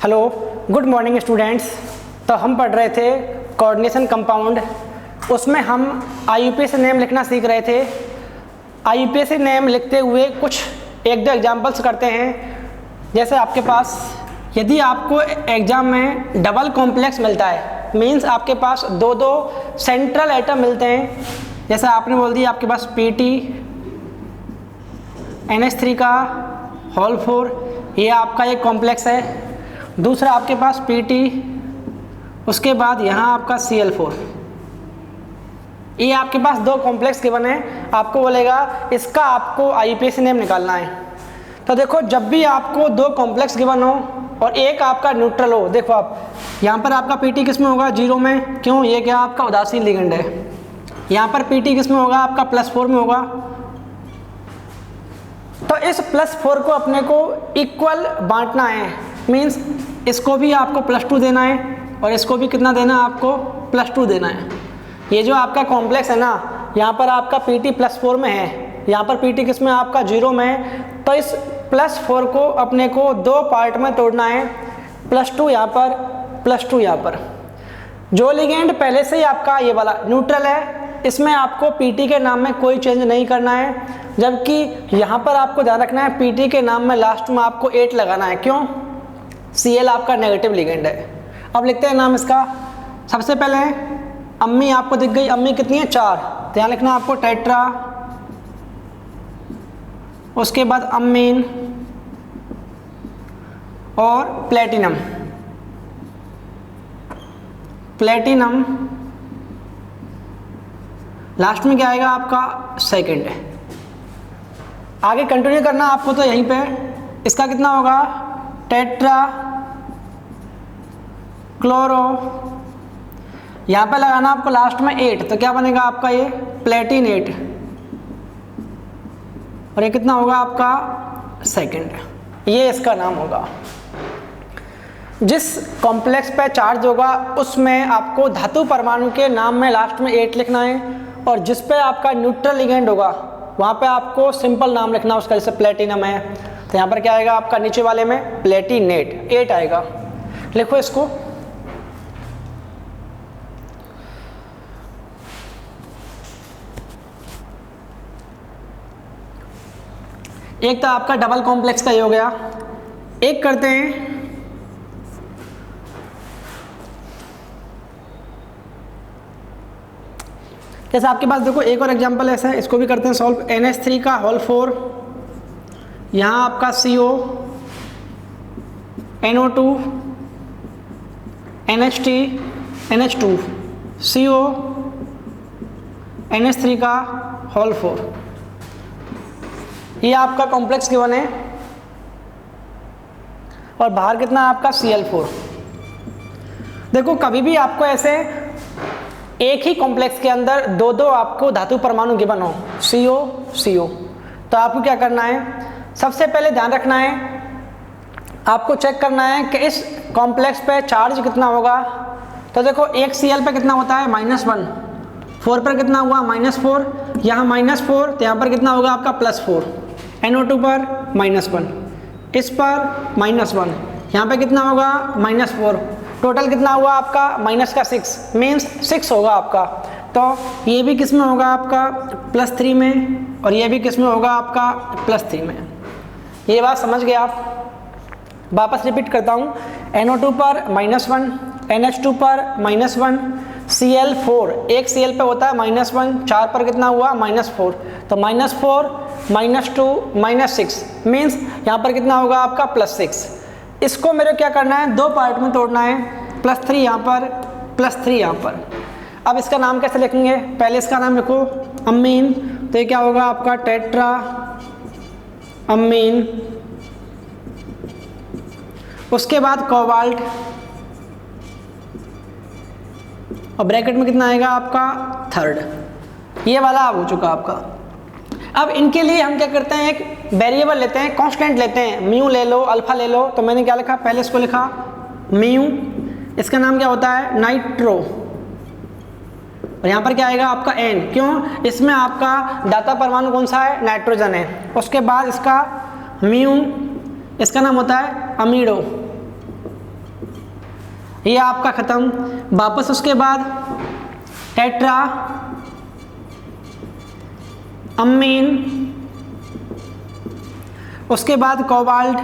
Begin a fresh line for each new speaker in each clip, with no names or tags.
Hello, good morning students. तो हम पढ़ रहे थे कोऑर्डिनेशन कंपाउंड। उसमें हम IUPAC नेम लिखना सीख रहे थे। IUPAC नेम लिखते हुए कुछ एक दो एग्जांपल्स करते हैं। जैसे आपके पास यदि आपको एग्ज़ाम में डबल कॉम्प्लेक्स मिलता है, मींस आपके पास दो दो सेंट्रल एटम मिलते हैं। जैसे आपने बोल दिया आपके पास PT NH3 का होल 4, ये आपका एक कॉम्प्लेक्स है। दूसरा आपके पास PT, उसके बाद यहाँ आपका Cl4, ये आपके पास दो कॉम्प्लेक्स गिवन है। आपको बोलेगा इसका आपको IUPAC नेम निकालना है। तो देखो, जब भी आपको दो कॉम्प्लेक्स गिवन हो और एक आपका न्यूट्रल हो, देखो आप यहाँ पर आपका PT किस में होगा? 0 में। क्यों? ये क्या आपका उदासीन लिगेंड है। यहाँ पर PT किस में होगा? आपका +4 में होगा। तो इस +4 को अपने को इक्वल बांटना है, मींस इसको भी आपको +2 देना है और इसको भी कितना देना है? आपको +2 देना है। ये जो आपका कॉम्प्लेक्स है ना, यहाँ पर आपका PT +4 में है, यहाँ पर PT किस में? आपका 0 में है। तो इस +4 को अपने को दो पार्ट में तोड़ना है, +2 यहाँ पर, +2 यहाँ पर। जो लिगेंड पहले से ही आपका ये वाला न्यूट्रल है, इसमें आपको PT के नाम में कोई चेंज नहीं करना है। जबकि यहाँ पर आपको ध्यान रखना है PT के नाम में लास्ट में आपको 8 लगाना है। क्यों? Cl आपका नेगेटिव लिगेंड है। अब लिखते हैं नाम इसका। सबसे पहले अम्मी आपको दिख गई, अम्मी कितनी है? 4, तो यहाँ लिखना आपको टेट्रा। उसके बाद अम्मीन और प्लेटिनम। प्लेटिनम लास्ट में क्या आएगा? आपका सेकंड है। आगे कंटिन्यू करना आपको, तो यहीं पे इसका कितना होगा? टेट्रा क्लोरो, यहाँ पे लगाना आपको लास्ट में 8, तो क्या बनेगा आपका? ये प्लेटिनेट। और ये कितना होगा आपका? सेकंड। ये इसका नाम होगा। जिस कॉम्प्लेक्स पे चार्ज होगा उसमें आपको धातु परमाणु के नाम में लास्ट में 8 लिखना है, और जिस पे आपका न्यूट्रल लिगेंड होगा वहाँ पे आपको सिंपल नाम लिखना है उसका। जैसे प्लेटिनम है तो यहाँ पर क्या आएगा आपका? नीचे वाले में प्लेटिनेट 8 आएगा। लिखो इसको। एक तो आपका डबल कॉम्प्लेक्स का ही हो गया। एक करते हैं जैसे आपके पास देखो एक और एग्जांपल ऐसा है, इसको भी करते हैं सॉल्व। NH3 का होल 4, यहाँ आपका CO, NO2, NH3, NH2, CO, NH3 का होल 4, ये आपका कॉम्प्लेक्स गिवन है। और बाहर कितना आपका? Cl4। देखो, कभी भी आपको ऐसे एक ही कॉम्प्लेक्स के अंदर दो दो आपको धातु परमाणु गिवन हो, CO CO, तो आपको क्या करना है? सबसे पहले ध्यान रखना है, आपको चेक करना है कि इस कॉम्प्लेक्स पे चार्ज कितना होगा। तो देखो, एक Cl पे कितना होता है? -1, 4 पर कितना हुआ? -4, यहाँ -4, तो यहाँ पर कितना होगा आपका? +4, NO2 पर -1, इस पर -1, यहाँ पे कितना होगा? -4, टोटल कितना हुआ आपका? -6, मीन्स 6 होगा आपका। तो ये भी किस में होगा आपका? +3 में, और ये भी किस में होगा आपका? +3 में। ये बात समझ गए आप? वापस रिपीट करता हूँ। NO2 पर -1, NH2 पर -1, Cl4, एक Cl पे होता है -1, 4 पर कितना हुआ? -4, तो -4, -2, -6, मीन्स यहाँ पर कितना होगा आपका? +6। इसको मेरे क्या करना है? दो पार्ट में तोड़ना है, +3 यहाँ पर, +3 यहाँ पर। अब इसका नाम कैसे लिखेंगे? पहले इसका नाम लिखो अम्मीन, तो ये क्या होगा आपका? टेट्रा अम्मीन। उसके बाद कोबाल्ट, और ब्रैकेट में कितना आएगा आपका? 3rd। ये वाला अब हो चुका आपका। अब इनके लिए हम क्या करते हैं? एक वेरिएबल लेते हैं, कांस्टेंट लेते हैं। म्यू ले लो, अल्फा ले लो। तो मैंने क्या लिखा? पहले इसको लिखा म्यू, इसका नाम क्या होता है? नाइट्रो, और यहाँ पर क्या आएगा आपका? N। क्यों? इसमें आपका दाता परमाणु कौन सा है? नाइट्रोजन है। उसके बाद इसका म्यू, इसका नाम होता है अमीडो, ये आपका खत्म। वापस उसके बाद टेट्रा अमीन, उसके बाद कोबाल्ट,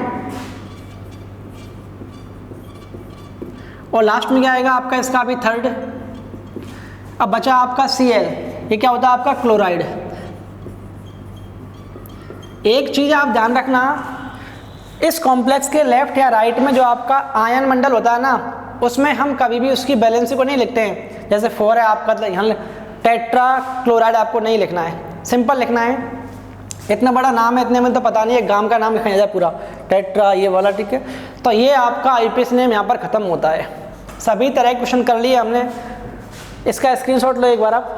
और लास्ट में क्या आएगा आपका इसका भी थर्ड। अब बचा आपका Cl, ये क्या होता है आपका क्लोराइड। एक चीज आप ध्यान रखना, इस कॉम्प्लेक्स के लेफ्ट या राइट में जो आपका आयन मंडल होता है ना, उसमें हम कभी भी उसकी बैलेंसी को नहीं लिखते हैं। जैसे 4 है आपका, यहाँ टेट्रा क्लोराइड आपको नहीं लिखना है, सिंपल लिखना है। इतना बड़ा नाम है, इतने में तो पता नहीं है, गांव का नाम लिखा जाए पूरा टेट्रा ये वाला, ठीक है। तो ये आपका आईपीएस नेम यहाँ पर खत्म होता है। सभी तरह के क्वेश्चन कर लिए हमने, इसका स्क्रीनशॉट लो एक बार आप।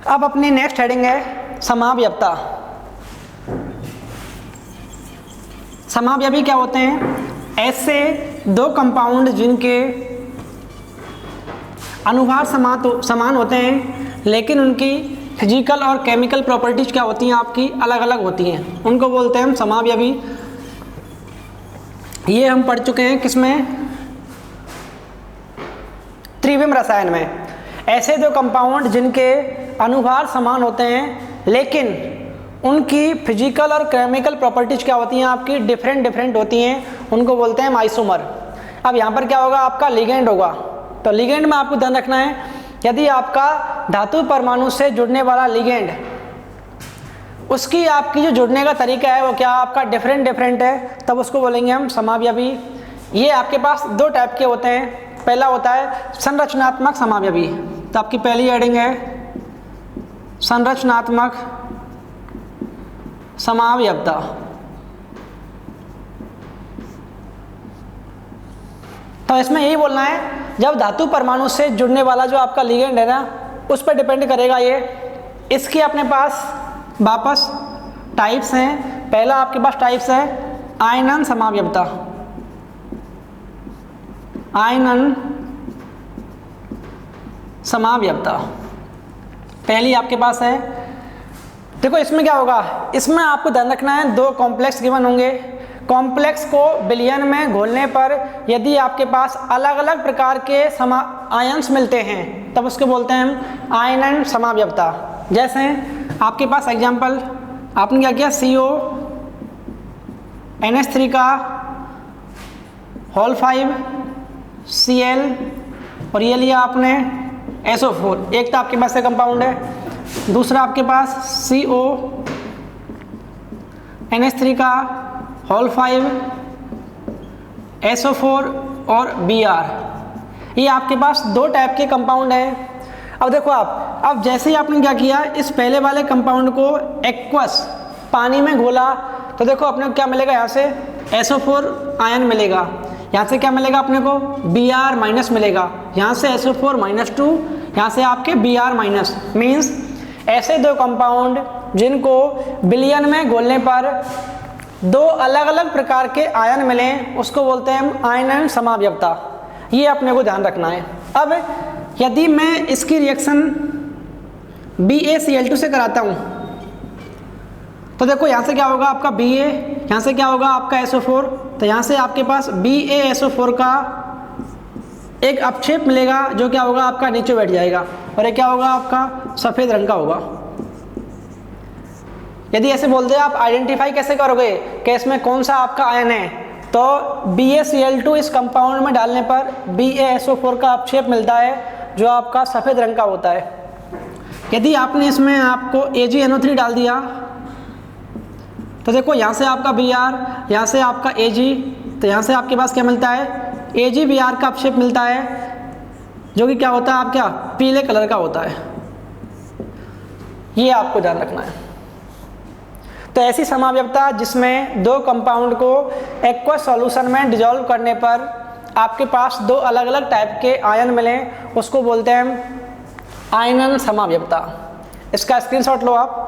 अब अपनी नेक्स्ट हेडिंग है समावयवता। समावयवी क्या होते हैं? ऐसे दो कंपाउंड जिनके अनुभार समान होते हैं लेकिन उनकी फिजिकल और केमिकल प्रॉपर्टीज क्या होती हैं आपकी अलग अलग होती हैं, उनको बोलते हैं हम समावयवी। ये हम पढ़ चुके हैं किसमें? त्रिविम रसायन में। ऐसे दो कंपाउंड जिनके अनुभार समान होते हैं लेकिन उनकी फिजिकल और केमिकल प्रॉपर्टीज क्या होती हैं आपकी डिफरेंट होती हैं, उनको बोलते हैं आइसोमर। अब यहाँ पर क्या होगा आपका लिगेंड होगा, तो लिगेंड में आपको ध्यान रखना है, यदि आपका धातु परमाणु से जुड़ने वाला लिगेंड, उसकी आपकी जो जुड़ने का तरीका है वो क्या आपका डिफरेंट है, तब उसको बोलेंगे हम समावयवी। ये आपके पास दो टाइप के होते हैं। पहला होता है संरचनात्मक समावयवी, तो आपकी पहली हेडिंग है संरचनात्मक समावयवता। तो इसमें यही बोलना है, जब धातु परमाणु से जुड़ने वाला जो आपका लिगेंड है ना, उस पर डिपेंड करेगा ये। इसकी अपने पास वापस टाइप्स हैं। पहला आपके पास टाइप्स है आयनन समावयवता। आयनन समावयवता पहली आपके पास है। देखो इसमें क्या होगा, इसमें आपको ध्यान रखना है दो कॉम्प्लेक्स गिवन होंगे। कॉम्प्लेक्स को विलयन में घोलने पर यदि आपके पास अलग अलग प्रकार के आयन्स मिलते हैं तब उसको बोलते हैं हम आयनन समावयवता। जैसे आपके पास एग्जांपल आपने क्या किया, CO NH3 का होल 5 Cl और ये लिया आपने SO4। एक तो आपके पास से कंपाउंड है, दूसरा आपके पास CO NH3 का होल 5 SO4 और Br। ये आपके पास दो टाइप के कंपाउंड हैं। अब देखो आप, अब जैसे ही आपने क्या किया, इस पहले वाले कंपाउंड को एक्वस पानी में घोला, तो देखो अपने को क्या मिलेगा, यहाँ से SO4 आयन मिलेगा, यहाँ से क्या मिलेगा अपने को Br माइनस मिलेगा, यहाँ से SO4 -2, यहाँ से आपके Br माइनस। मीन्स ऐसे दो कंपाउंड जिनको विलयन में घोलने पर दो अलग अलग प्रकार के आयन मिले, उसको बोलते हैं हम आयनन समावयवता। ये अपने को ध्यान रखना है। अब यदि मैं इसकी रिएक्शन BaCl2 से कराता हूँ, तो देखो यहाँ से क्या होगा आपका Ba, यहाँ से क्या होगा आपका SO4, तो यहाँ से आपके पास BaSO4 का एक अपक्षेप मिलेगा जो क्या होगा आपका नीचे बैठ जाएगा, और ये क्या होगा आपका सफ़ेद रंग का होगा। यदि ऐसे बोल दे आप आइडेंटिफाई कैसे करोगे कि इसमें कौन सा आपका आयन है, तो BaCl2 इस कंपाउंड में डालने पर BaSO4 का अपक्षेप मिलता है जो आपका सफ़ेद रंग का होता है। यदि आपने इसमें आपको AgNO3 डाल दिया, तो देखो यहाँ से आपका Br, यहाँ से आपका Ag, तो यहाँ से आपके पास क्या मिलता है AgBr का अपक्षेप मिलता है, जो कि क्या होता है आपका पीले कलर का होता है। ये आपको ध्यान रखना है। तो ऐसी समावयवता जिसमें दो कंपाउंड को एक्वस सॉल्यूशन में डिसॉल्व करने पर आपके पास दो अलग अलग टाइप के आयन मिले, उसको बोलते हैं हम आयनन समावयवता। इसका स्क्रीनशॉट लो आप।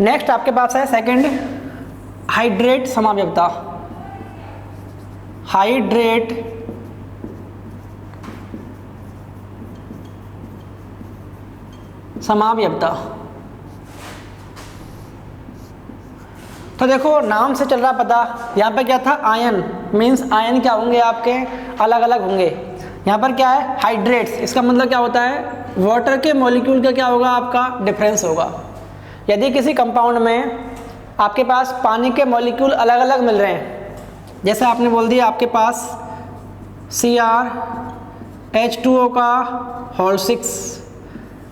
नेक्स्ट आपके पास है सेकंड हाइड्रेट समावयवता। हाइड्रेट समावयवता। तो देखो नाम से चल रहा पता, यहाँ पे क्या था आयन, मीन्स आयन क्या होंगे आपके अलग अलग होंगे। यहाँ पर क्या है हाइड्रेट्स, इसका मतलब क्या होता है वाटर के मॉलिक्यूल का क्या होगा आपका डिफरेंस होगा। यदि किसी कंपाउंड में आपके पास पानी के मॉलिक्यूल अलग अलग मिल रहे हैं, जैसे आपने बोल दिया आपके पास CrH2O का होल 6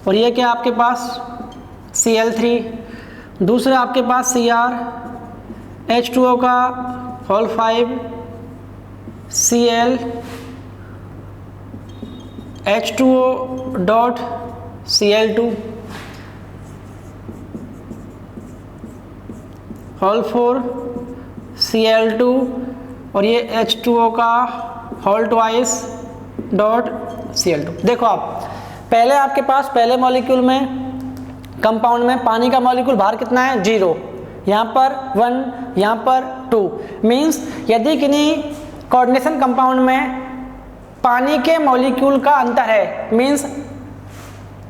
और ये क्या आपके पास Cl3, दूसरा आपके पास CrH2O का whole 5 ClH2O dot Cl2 whole 4 Cl2 और ये H2O का होल ट्वाइस डॉट Cl2। देखो आप पहले आपके पास पहले मॉलिक्यूल में कंपाउंड में पानी का मॉलिक्यूल बाहर कितना है 0, यहाँ पर 1, यहाँ पर 2। मीन्स यदि किन्हीं कोऑर्डिनेशन कंपाउंड में पानी के मॉलिक्यूल का अंतर है, मीन्स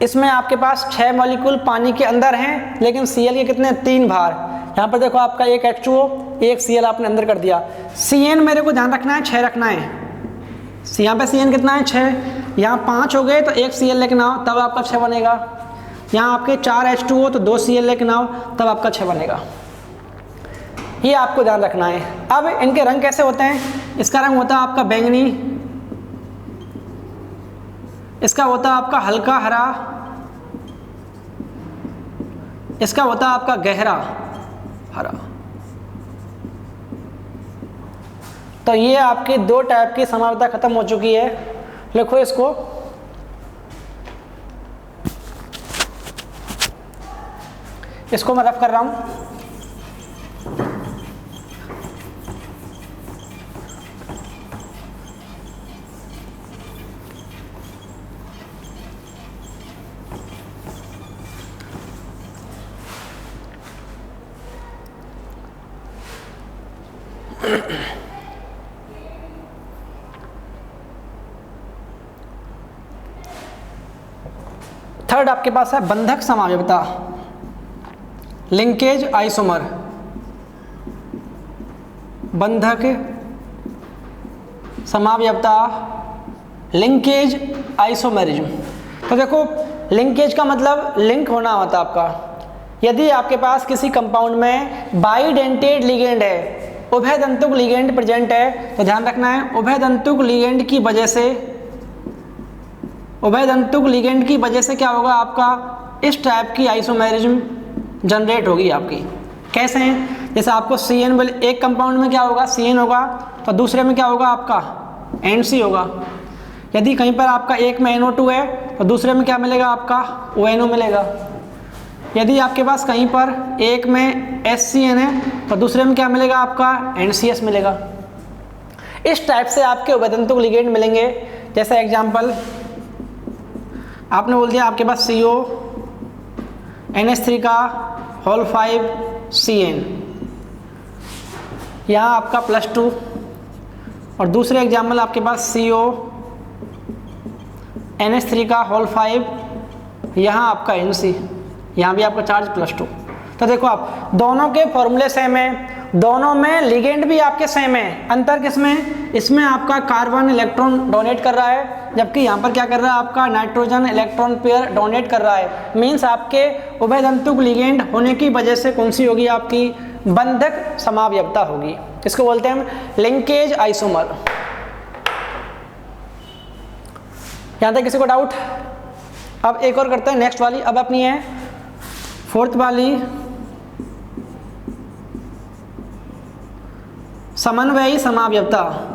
इसमें आपके पास 6 मॉलिक्यूल पानी के अंदर हैं लेकिन Cl के कितने 3 बाहर। यहाँ पर देखो आपका एक H2O एक Cl आपने अंदर कर दिया। Cn मेरे को ध्यान रखना है 6 रखना है, यहाँ पे Cn कितना है 6, यहाँ 5 हो गए तो एक Cl लेके आओ तब आपका 6 बनेगा। यहाँ आपके 4 H2O तो 2 Cl लेके आओ तब आपका 6 बनेगा। ये आपको ध्यान रखना है। अब इनके रंग कैसे होते हैं, इसका रंग होता है आपका बैंगनी, इसका होता है आपका हल्का हरा, इसका होता है आपका गहरा हरा। तो ये आपकी 2 टाइप की समावयवता खत्म हो चुकी है। लिखो इसको, इसको मैं रफ कर रहा हूं। थर्ड आपके पास है बंधक समावयवता, लिंकेज आइसोमर। बंधक समावयवता, लिंकेज आइसोमेरिज्म। तो देखो लिंकेज का मतलब लिंक होना होता है आपका। यदि आपके पास किसी कंपाउंड में बाइडेंटेड लिगेंड है, उभय दंतुक लिगेंड प्रेजेंट है, तो ध्यान रखना है उभय दंतुक लिगेंड की वजह से, उभय दंतुक लिगेंड की वजह से क्या होगा आपका इस टाइप की आइसोमेरिज्म जनरेट होगी आपकी। कैसे हैं, जैसे आपको CN एक कंपाउंड में क्या होगा CN होगा तो दूसरे में क्या होगा आपका NC होगा। यदि कहीं पर आपका एक में NO2 है तो दूसरे में क्या मिलेगा आपका ONO मिलेगा। यदि आपके पास कहीं पर एक में SCN है तो दूसरे में क्या मिलेगा आपका NCS मिलेगा। इस टाइप से आपके उभयदंतुक लिगेंड मिलेंगे। जैसे एग्जांपल आपने बोल दिया आपके पास CO NH3 का होल 5 CN, यहाँ आपका +2। और दूसरे एग्जाम्पल आपके पास CO NH3 का होल 5, यहाँ आपका NC, यहाँ भी आपका चार्ज +2। तो देखो आप दोनों के फॉर्मूले सेम है, दोनों में लिगेंड भी आपके सेम है। अंतर किसमें, इसमें आपका कार्बन इलेक्ट्रॉन डोनेट कर रहा है, जबकि यहाँ पर क्या कर रहा है आपका नाइट्रोजन इलेक्ट्रॉन पेयर डोनेट कर रहा है। मीन्स आपके उभयदंतुक लिगेंड होने की वजह से कौन सी होगी आपकी बंधक समावयवता होगी। इसको बोलते हैं हम लिंकेज आइसोमर। यहाँ तक किसी को डाउट? अब एक और करते हैं नेक्स्ट वाली। अब अपनी है 4th वाली समन्वयी समावयवता।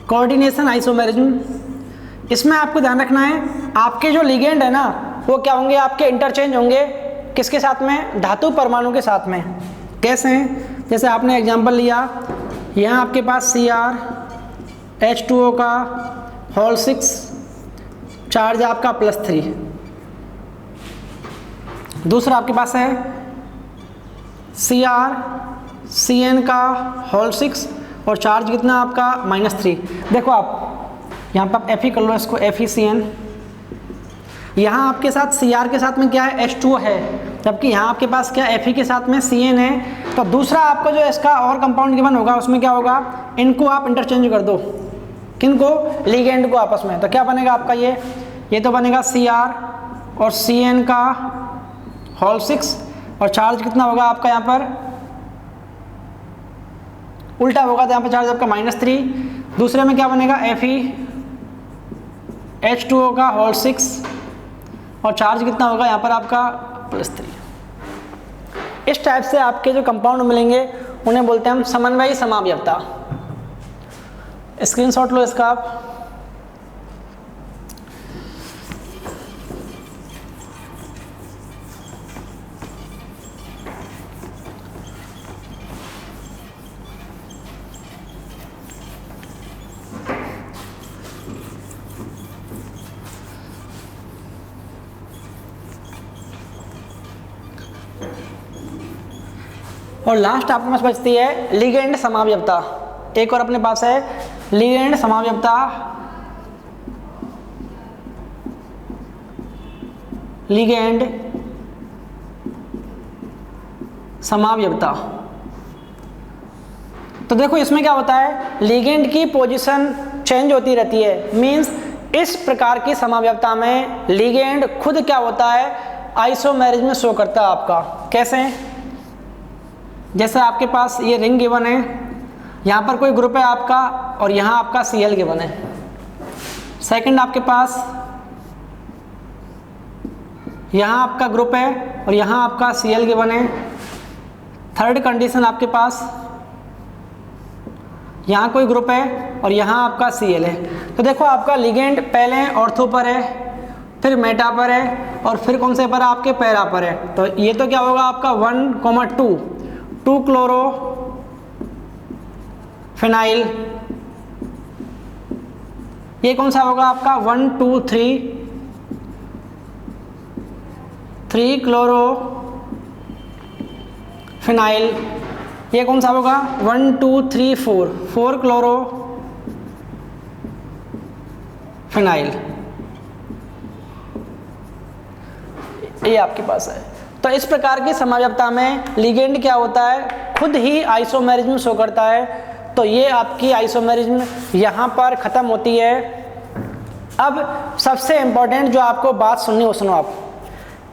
Coordination isomerism. इसमें आपको ध्यान रखना है आपके जो लिगेंड है ना वो क्या होंगे आपके इंटरचेंज होंगे किसके साथ में, धातु परमाणु के साथ में। कैसे हैं, जैसे आपने एग्जांपल लिया यहाँ आपके पास CrH2O का होल 6 चार्ज आपका +3। दूसरा आपके पास है CrCn का होल 6 और चार्ज कितना आपका -3। देखो आप यहाँ पर Fe कर लो इसको, FeCN। यहाँ आपके साथ Cr के साथ में क्या है, H2O है, जबकि यहाँ आपके पास क्या Fe के साथ में Cn है। तो दूसरा आपको जो इसका और कंपाउंड गिवन होगा उसमें क्या होगा, इनको आप इंटरचेंज कर दो, किनको, लिगेंड को आपस में। तो क्या बनेगा आपका ये तो बनेगा Cr और Cn का होल 6 और चार्ज कितना होगा आपका यहाँ पर, उल्टा होगा तो यहाँ पर चार्ज आपका -3। दूसरे में क्या बनेगा, Fe H2O का होल 6 और चार्ज कितना होगा यहाँ पर आपका +3। इस टाइप से आपके जो कंपाउंड मिलेंगे उन्हें बोलते हैं हम समन्वयी समावयवता। स्क्रीनशॉट लो इसका आप। और लास्ट आपके पास बचती है लिगेंड समावयवता। एक और अपने पास है लिगेंड समावयवता, लिगेंड समावयवता। तो देखो इसमें क्या होता है, लिगेंड की पोजीशन चेंज होती रहती है। मींस इस प्रकार की समावयवता में लिगेंड खुद क्या होता है, आइसोमेरिज्म में शो करता है आपका। कैसे, जैसे आपके पास ये रिंग गिवन है, यहाँ पर कोई ग्रुप है आपका और यहाँ आपका Cl गिवन है। सेकंड आपके पास यहाँ आपका ग्रुप है और यहाँ आपका Cl गिवन है। थर्ड कंडीशन आपके पास यहाँ कोई ग्रुप है और यहाँ आपका Cl है। तो देखो आपका लिगेंड पहले ऑर्थो पर है, फिर मेटा पर है और फिर कौन से पर है, आपके पैरा पर है। तो ये तो क्या होगा आपका 1,2 2 क्लोरो फिनाइल। ये कौन सा होगा आपका 1 2 3 क्लोरो फिनाइल। ये कौन सा होगा 1 2 3 4 क्लोरो फिनाइल। ये आपके पास है। तो इस प्रकार की समावयवता में लिगेंड क्या होता है, खुद ही आइसोमेरिज्म शो करता है। तो ये आपकी आइसोमेरिज्म यहाँ पर ख़त्म होती है। अब सबसे इम्पोर्टेंट जो आपको बात सुननी हो सुनो आप।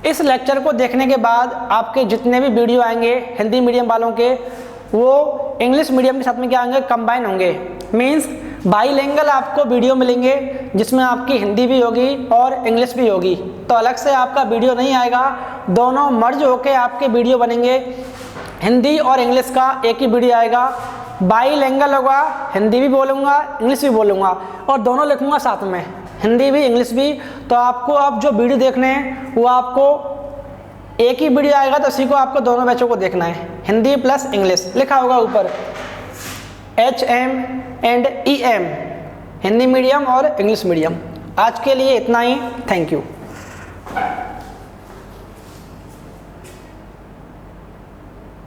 इस लेक्चर को देखने के बाद आपके जितने भी वीडियो आएंगे हिंदी मीडियम वालों के, वो इंग्लिश मीडियम के साथ में क्या होंगे, कंबाइन होंगे। मीन्स बाईलिंगुअल आपको वीडियो मिलेंगे जिसमें आपकी हिंदी भी होगी और इंग्लिश भी होगी। तो अलग से आपका वीडियो नहीं आएगा, दोनों मर्ज होके आपके वीडियो बनेंगे। हिंदी और इंग्लिश का एक ही वीडियो आएगा, बाईलिंगुअल होगा, हिंदी भी बोलूँगा इंग्लिश भी बोलूँगा और दोनों लिखूँगा साथ में, हिंदी भी इंग्लिश भी। तो आपको अब जो वीडियो देखने हैं वो आपको एक ही वीडियो आएगा, तो उसी को आपको दोनों बैचों को देखना है, हिंदी प्लस इंग्लिश। लिखा होगा ऊपर HM and EM, Hindi medium और इंग्लिश मीडियम। आज के लिए इतना ही, थैंक यू।